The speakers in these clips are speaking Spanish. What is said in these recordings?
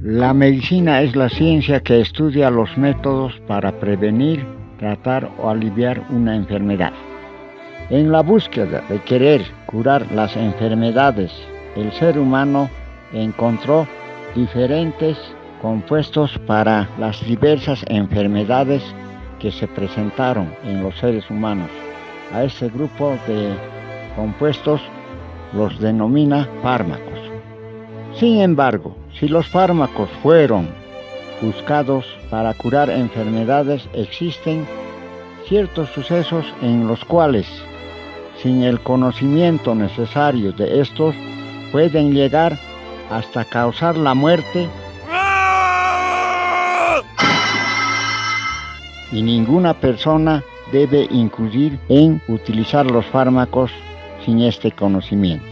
La medicina es la ciencia que estudia los métodos para prevenir, tratar o aliviar una enfermedad. En la búsqueda de querer curar las enfermedades, el ser humano encontró diferentes compuestos para las diversas enfermedades que se presentaron en los seres humanos. A este grupo de compuestos los denomina fármacos. Sin embargo, si los fármacos fueron buscados para curar enfermedades, existen ciertos sucesos en los cuales, sin el conocimiento necesario de estos, pueden llegar hasta causar la muerte y ninguna persona debe incurrir en utilizar los fármacos sin este conocimiento.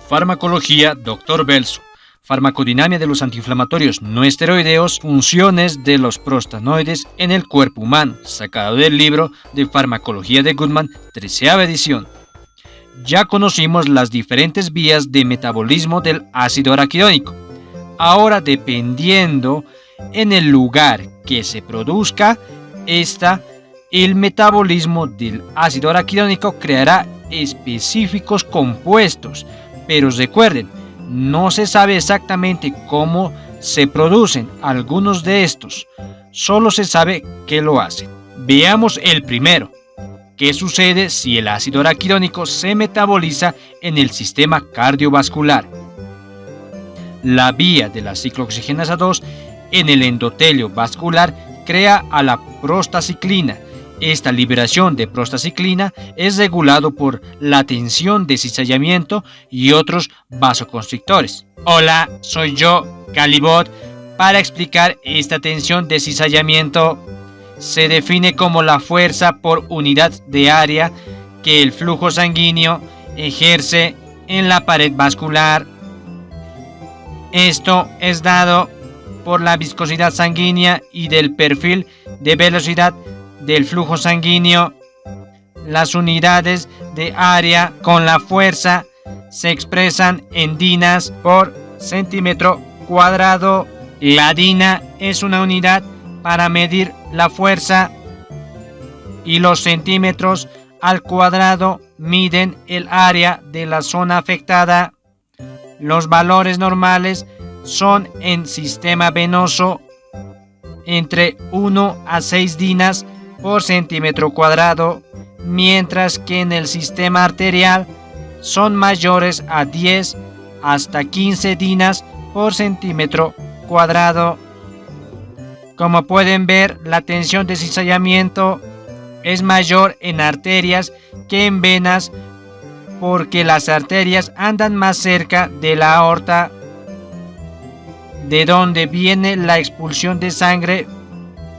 Farmacología, Dr. Belso. Farmacodinámica de los antiinflamatorios no esteroideos, funciones de los prostanoides en el cuerpo humano, sacado del libro de Farmacología de Goodman, 13ª edición. Ya conocimos las diferentes vías de metabolismo del ácido araquidónico. Ahora, dependiendo en el lugar que se produzca el metabolismo del ácido araquidónico creará específicos compuestos. Pero recuerden, no se sabe exactamente cómo se producen algunos de estos, solo se sabe que lo hacen. Veamos el primero. ¿Qué sucede si el ácido araquidónico se metaboliza en el sistema cardiovascular? La vía de la ciclooxigenasa 2 en el endotelio vascular crea a la prostaciclina. Esta liberación de prostaciclina es regulado por la tensión de cizallamiento y otros vasoconstrictores. Hola, soy yo, Calibot, para explicar esta tensión de cizallamiento. Se define como la fuerza por unidad de área que el flujo sanguíneo ejerce en la pared vascular. Esto es dado por la viscosidad sanguínea y del perfil de velocidad del flujo sanguíneo. Las unidades de área con la fuerza se expresan en dinas por centímetro cuadrado. La dina es una unidad para medir la fuerza y los centímetros al cuadrado miden el área de la zona afectada. Los valores normales son en sistema venoso entre 1 a 6 dinas por centímetro cuadrado, mientras que en el sistema arterial son mayores a 10 hasta 15 dinas por centímetro cuadrado. Como pueden ver, la tensión de cizallamiento es mayor en arterias que en venas porque las arterias andan más cerca de la aorta, de donde viene la expulsión de sangre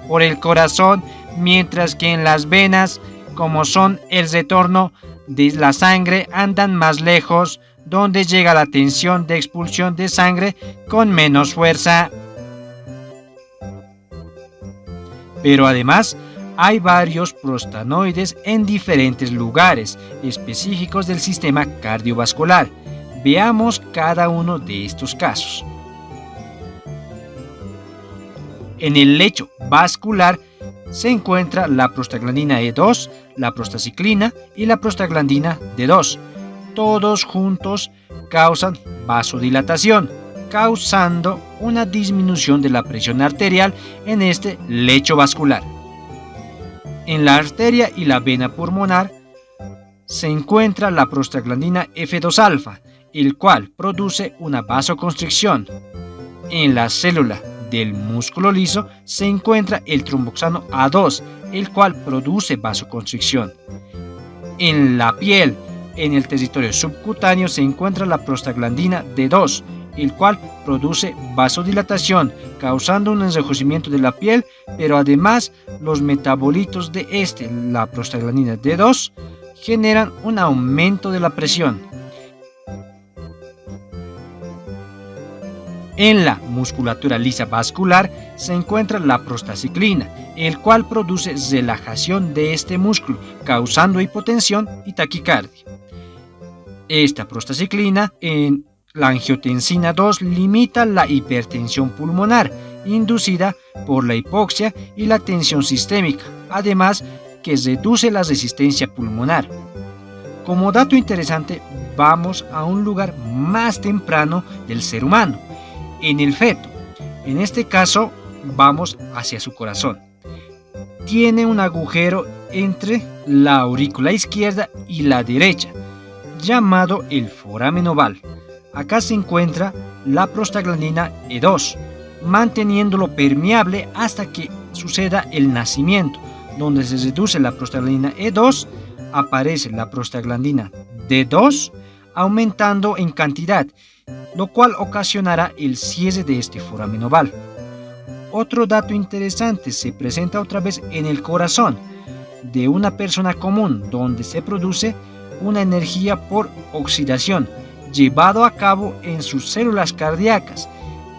por el corazón, mientras que en las venas, como son el retorno de la sangre, andan más lejos, donde llega la tensión de expulsión de sangre con menos fuerza. Pero además, hay varios prostanoides en diferentes lugares específicos del sistema cardiovascular. Veamos cada uno de estos casos. En el lecho vascular se encuentra la prostaglandina E2, la prostaciclina y la prostaglandina D2. Todos juntos causan vasodilatación, causando una disminución de la presión arterial en este lecho vascular. En la arteria y la vena pulmonar se encuentra la prostaglandina F2-alfa, el cual produce una vasoconstricción. En la célula del músculo liso se encuentra el tromboxano A2, el cual produce vasoconstricción. En la piel, en el territorio subcutáneo, se encuentra la prostaglandina D2, el cual produce vasodilatación, causando un enrojecimiento de la piel, pero además los metabolitos de la prostaglandina D2, generan un aumento de la presión. En la musculatura lisa vascular se encuentra la prostaciclina, el cual produce relajación de este músculo, causando hipotensión y taquicardia. Esta prostaciclina en la angiotensina 2 limita la hipertensión pulmonar inducida por la hipoxia y la tensión sistémica, además que reduce la resistencia pulmonar. Como dato interesante, vamos a un lugar más temprano del ser humano, en el feto. En este caso, vamos hacia su corazón. Tiene un agujero entre la aurícula izquierda y la derecha, llamado el foramen oval. Acá se encuentra la prostaglandina E2, manteniéndolo permeable hasta que suceda el nacimiento, donde se reduce la prostaglandina E2, aparece la prostaglandina D2, aumentando en cantidad, lo cual ocasionará el cierre de este foramen oval. Otro dato interesante se presenta otra vez en el corazón de una persona común, donde se produce una energía por oxidación llevado a cabo en sus células cardíacas,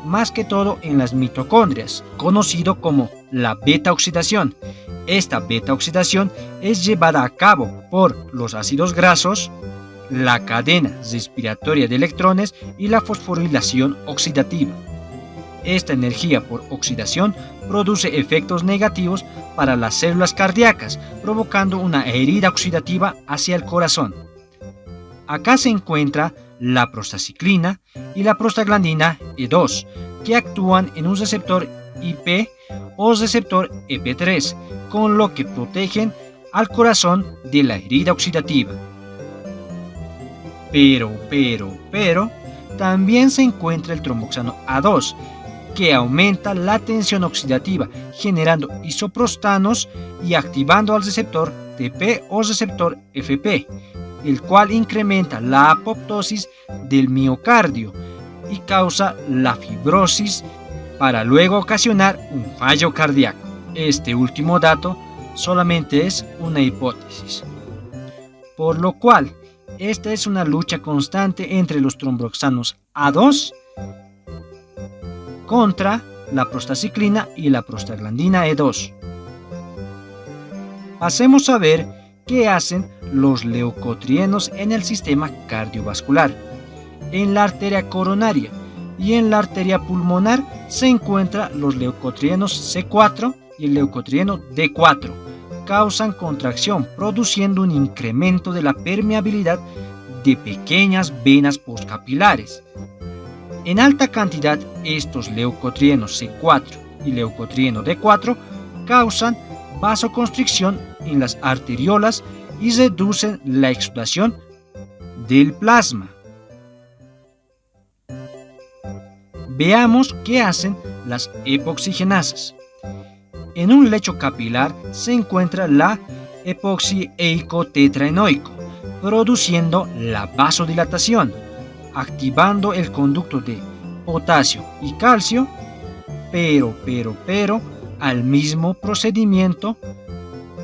más que todo en las mitocondrias, conocido como la beta-oxidación. Esta beta-oxidación es llevada a cabo por los ácidos grasos, la cadena respiratoria de electrones y la fosforilación oxidativa. Esta energía por oxidación produce efectos negativos para las células cardíacas, provocando una herida oxidativa hacia el corazón. Acá se encuentra la prostaciclina y la prostaglandina E2, que actúan en un receptor IP o receptor EP3, con lo que protegen al corazón de la herida oxidativa. Pero, también se encuentra el tromboxano A2, que aumenta la tensión oxidativa, generando isoprostanos y activando al receptor TP o receptor FP, el cual incrementa la apoptosis del miocardio y causa la fibrosis para luego ocasionar un fallo cardíaco. Este último dato solamente es una hipótesis. Por lo cual, esta es una lucha constante entre los tromboxanos A2 contra la prostaciclina y la prostaglandina E2. Pasemos a ver qué hacen los leucotrienos en el sistema cardiovascular. En la arteria coronaria y en la arteria pulmonar se encuentran los leucotrienos C4 y el leucotrieno D4. Causan contracción, produciendo un incremento de la permeabilidad de pequeñas venas postcapilares. En alta cantidad, estos leucotrienos C4 y leucotrieno D4 causan vasoconstricción en las arteriolas y reducen la exudación del plasma. Veamos qué hacen las epoxigenasas. En un lecho capilar se encuentra la epoxieicotetraenoico, produciendo la vasodilatación, activando el conducto de potasio y calcio, pero, al mismo procedimiento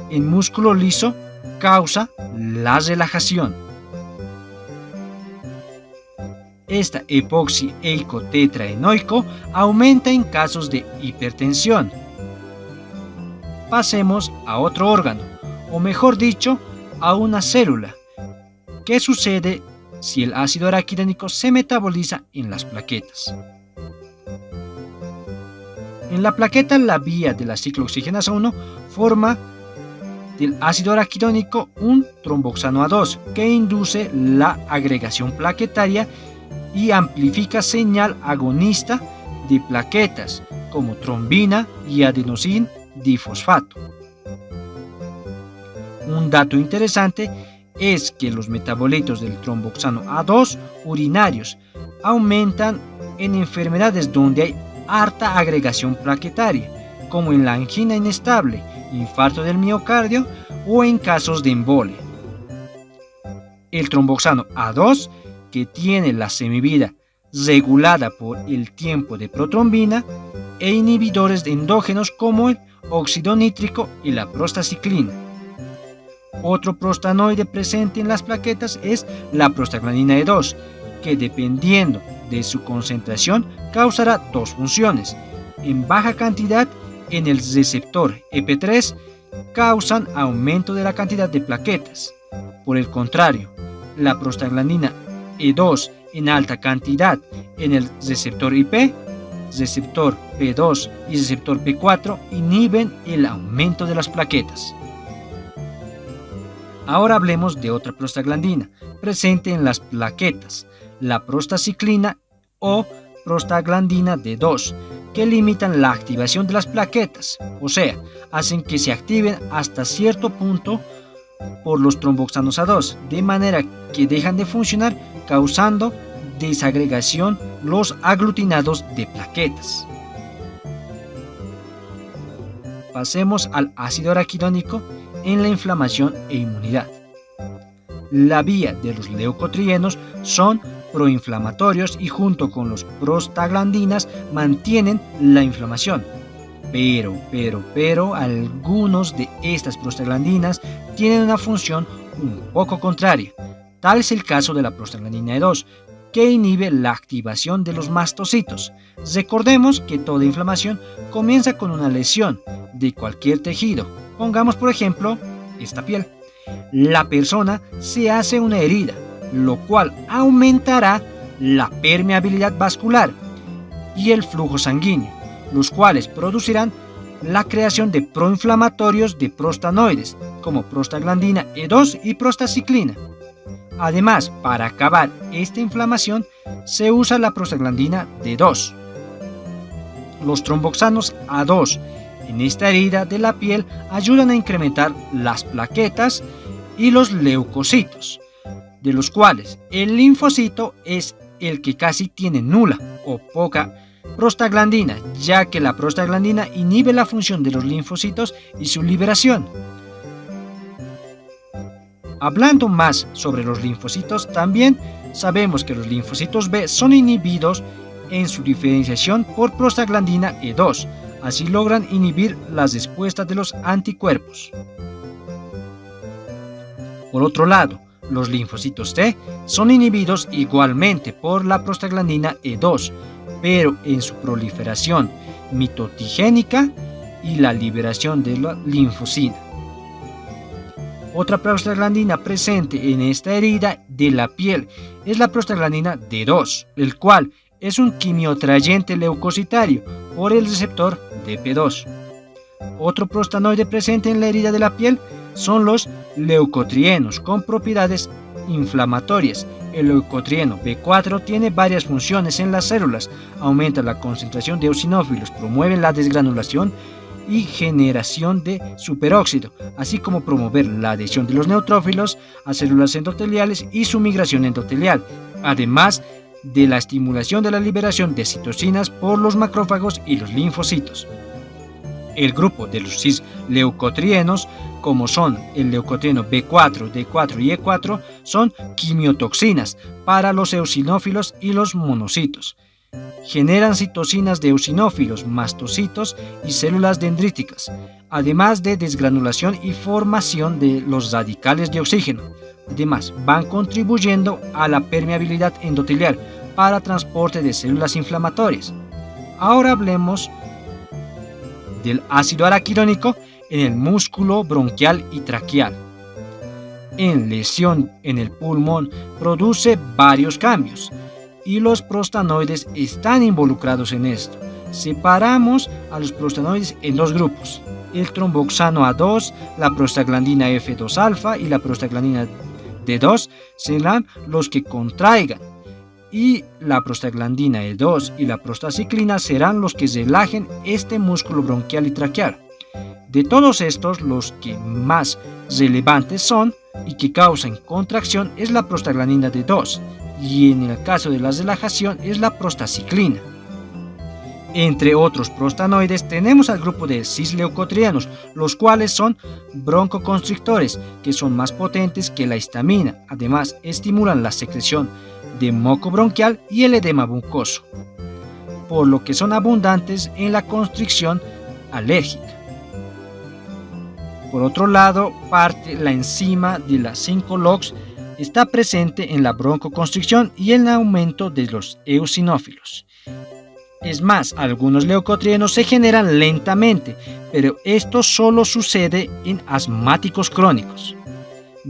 en músculo liso causa la relajación. Esta epoxieicotetraenoico aumenta en casos de hipertensión. Pasemos a otro órgano, o mejor dicho, a una célula. ¿Qué sucede si el ácido araquidónico se metaboliza en las plaquetas? En la plaqueta, la vía de la ciclooxigenasa 1 forma del ácido araquidónico un tromboxano A2 que induce la agregación plaquetaria y amplifica señal agonista de plaquetas como trombina y adenosín difosfato. Un dato interesante es que los metabolitos del tromboxano A2 urinarios aumentan en enfermedades donde hay harta agregación plaquetaria, como en la angina inestable, infarto del miocardio o en casos de embolia. El tromboxano A2, que tiene la semivida regulada por el tiempo de protrombina, e inhibidores endógenos como el óxido nítrico y la prostaciclina. Otro prostanoide presente en las plaquetas es la prostaglandina E2, que dependiendo de su concentración causará dos funciones. En baja cantidad en el receptor EP3 causan aumento de la cantidad de plaquetas. Por el contrario, la prostaglandina E2 en alta cantidad en el receptor IP, receptor P2 y receptor P4 inhiben el aumento de las plaquetas. Ahora hablemos de otra prostaglandina presente en las plaquetas, la prostaciclina o prostaglandina D2, que limitan la activación de las plaquetas, o sea, hacen que se activen hasta cierto punto por los tromboxanos A2, de manera que dejan de funcionar, causando desagregación los aglutinados de plaquetas. Pasemos al ácido araquidónico en la inflamación e inmunidad. La vía de los leucotrienos son proinflamatorios y junto con los prostaglandinas mantienen la inflamación. Pero algunos de estas prostaglandinas tienen una función un poco contraria. Tal es el caso de la prostaglandina E2, que inhibe la activación de los mastocitos. Recordemos que toda inflamación comienza con una lesión de cualquier tejido. Pongamos por ejemplo esta piel. La persona se hace una herida, lo cual aumentará la permeabilidad vascular y el flujo sanguíneo, los cuales producirán la creación de proinflamatorios de prostanoides, como prostaglandina E2 y prostaciclina. Además, para acabar esta inflamación, se usa la prostaglandina D2. Los tromboxanos A2 en esta herida de la piel ayudan a incrementar las plaquetas y los leucocitos, de los cuales el linfocito es el que casi tiene nula o poca prostaglandina, ya que la prostaglandina inhibe la función de los linfocitos y su liberación. Hablando más sobre los linfocitos, también sabemos que los linfocitos B son inhibidos en su diferenciación por prostaglandina E2, así logran inhibir las respuestas de los anticuerpos. Por otro lado, los linfocitos T son inhibidos igualmente por la prostaglandina E2, pero en su proliferación mitotigénica y la liberación de la linfocina. Otra prostaglandina presente en esta herida de la piel es la prostaglandina D2, el cual es un quimiotrayente leucocitario por el receptor DP2. Otro prostanoide presente en la herida de la piel son los leucotrienos con propiedades inflamatorias. El leucotrieno B4 tiene varias funciones en las células, aumenta la concentración de eosinófilos, promueve la desgranulación y generación de superóxido, así como promover la adhesión de los neutrófilos a células endoteliales y su migración endotelial, además de la estimulación de la liberación de citocinas por los macrófagos y los linfocitos. El grupo de los cisleucotrienos, como son el leucotrieno B4, D4 y E4, son quimiotoxinas para los eosinófilos y los monocitos. Generan citocinas de eosinófilos, mastocitos y células dendríticas, además de desgranulación y formación de los radicales de oxígeno. Además, van contribuyendo a la permeabilidad endotelial para transporte de células inflamatorias. Ahora hablemos del ácido araquidónico en el músculo bronquial y traqueal. En lesión en el pulmón produce varios cambios y los prostanoides están involucrados en esto. Separamos a los prostanoides en dos grupos: el tromboxano A2, la prostaglandina F2 alfa y la prostaglandina D2 serán los que contraigan, y la prostaglandina E2 y la prostaciclina serán los que relajen este músculo bronquial y traqueal. De todos estos, los que más relevantes son y que causan contracción es la prostaglandina D2, y en el caso de la relajación es la prostaciclina. Entre otros prostanoides tenemos al grupo de cisleucotrienos, los cuales son broncoconstrictores, que son más potentes que la histamina. Además, estimulan la secreción de moco bronquial y el edema mucoso, por lo que son abundantes en la constricción alérgica. Por otro lado, la enzima de la 5-LOX está presente en la broncoconstricción y en el aumento de los eosinófilos. Es más, algunos leucotrienos se generan lentamente, pero esto solo sucede en asmáticos crónicos.